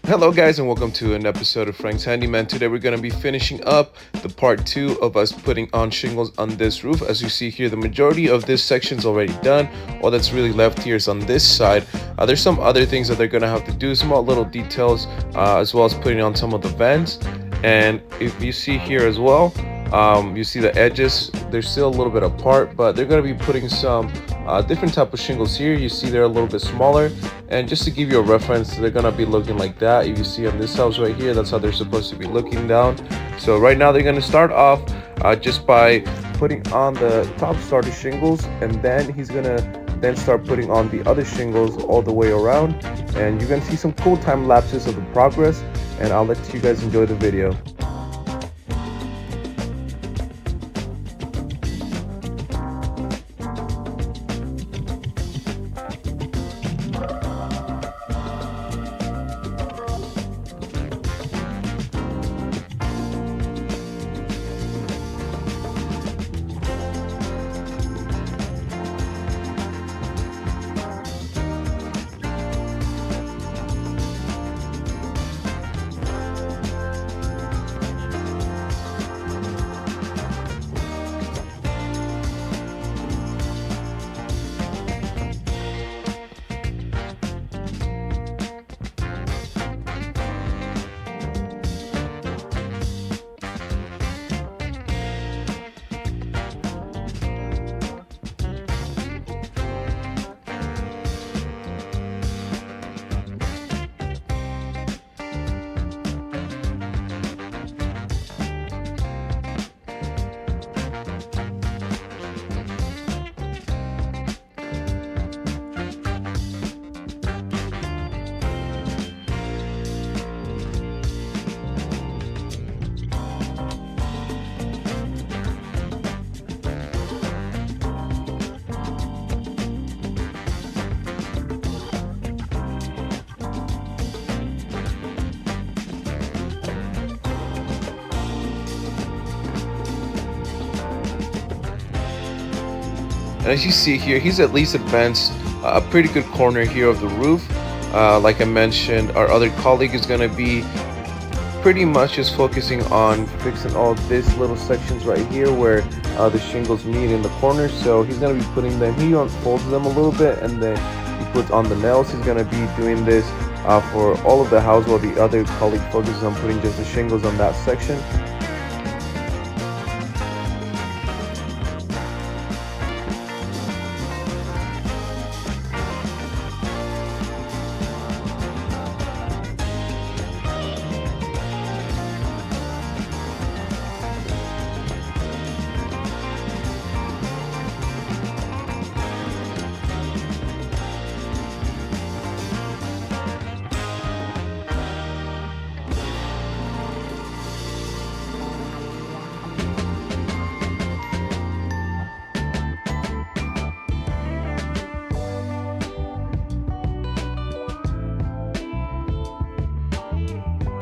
Hello guys and welcome to an episode of Frank's Handyman. Today we're going to be finishing up the part 2 of us putting on shingles on this roof. As you see here, the majority of this section is already done. All that's really left here is on this side. There's some other things that they're going to have to do, small little details, as well as putting on some of the vents. And if you see here as well, you see the edges, they're still a little bit apart, but they're going to be putting some different type of shingles here. You see they're a little bit smaller, and just to give you a reference, they're going to be looking like that. If you see on this house right here, that's how they're supposed to be looking down. So right now they're going to start off just by putting on the top starter shingles, and then he's going to then start putting on the other shingles all the way around, and you're going to see some cool time lapses of the progress, and I'll let you guys enjoy the video. And as you see here, he's at least advanced a pretty good corner here of the roof. Like I mentioned, our other colleague is going to be pretty much just focusing on fixing all this little sections right here where the shingles meet in the corner. So he's going to be putting them, he unfolds them a little bit, and then he puts on the nails. He's going to be doing this for all of the house, while the other colleague focuses on putting just the shingles on that section.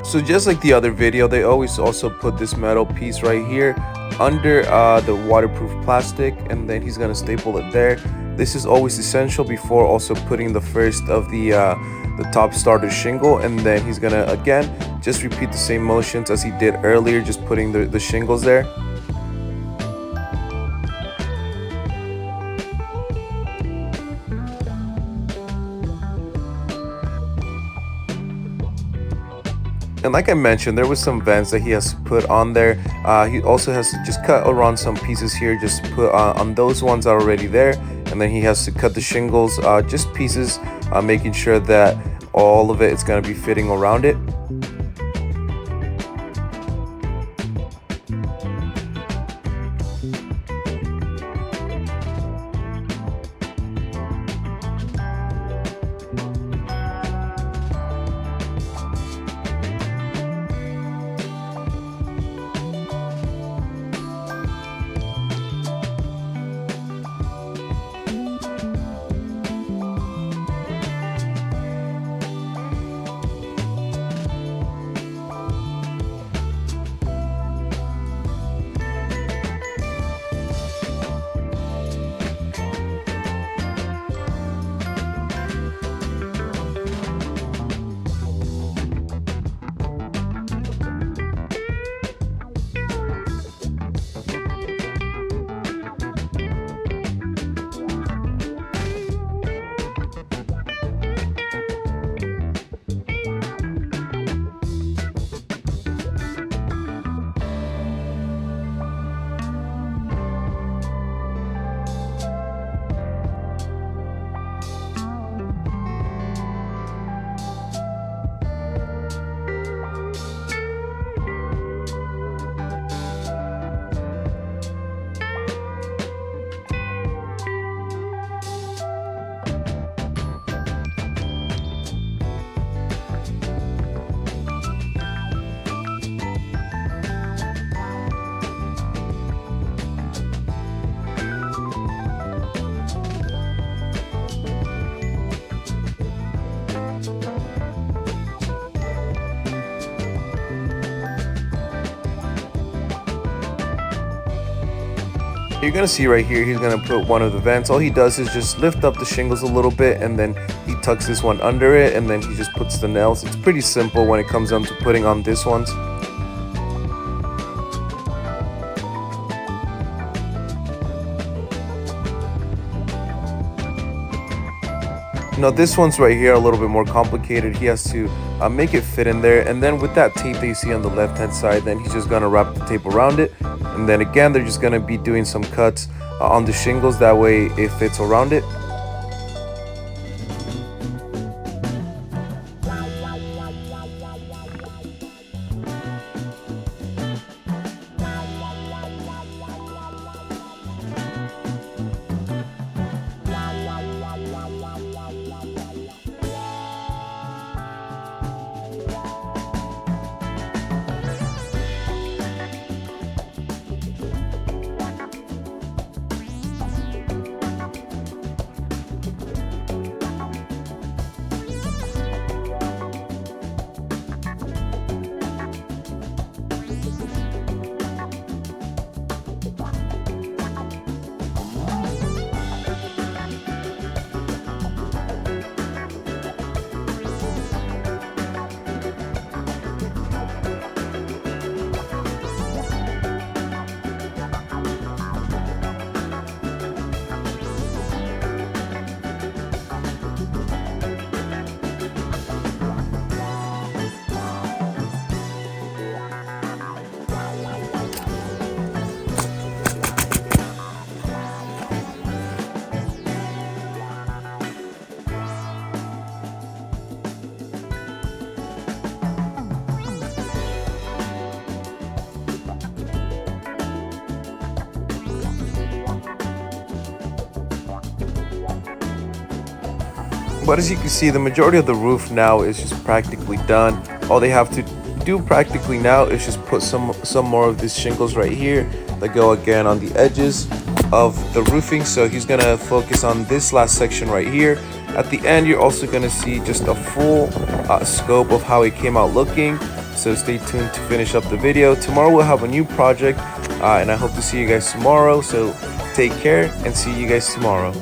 So just like the other video, they always also put this metal piece right here under the waterproof plastic, and then he's gonna staple it there. This is always essential before also putting the first of the top starter shingle, and then he's gonna again just repeat the same motions as he did earlier, just putting the shingles there. And like I mentioned, there was some vents that he has to put on there. He also has to just cut around some pieces here, just put on those ones that are already there. And then he has to cut the shingles, just pieces, making sure that all of it is going to be fitting around it. You're gonna see right here, he's gonna put one of the vents. All he does is just lift up the shingles a little bit, and then he tucks this one under it, and then he just puts the nails. It's pretty simple when it comes down to putting on this ones. Now this one's right here a little bit more complicated. He has to make it fit in there, and then with that tape that you see on the left hand side, then he's just gonna wrap the tape around it, and then again they're just gonna be doing some cuts on the shingles, that way it fits around it. But as you can see, the majority of the roof now is just practically done. All they have to do practically now is just put some more of these shingles right here that go again on the edges of the roofing. So he's gonna focus on this last section right here. At the end, you're also gonna see just a full scope of how it came out looking. So stay tuned to finish up the video. Tomorrow we'll have a new project, and I hope to see you guys tomorrow. So take care and see you guys tomorrow.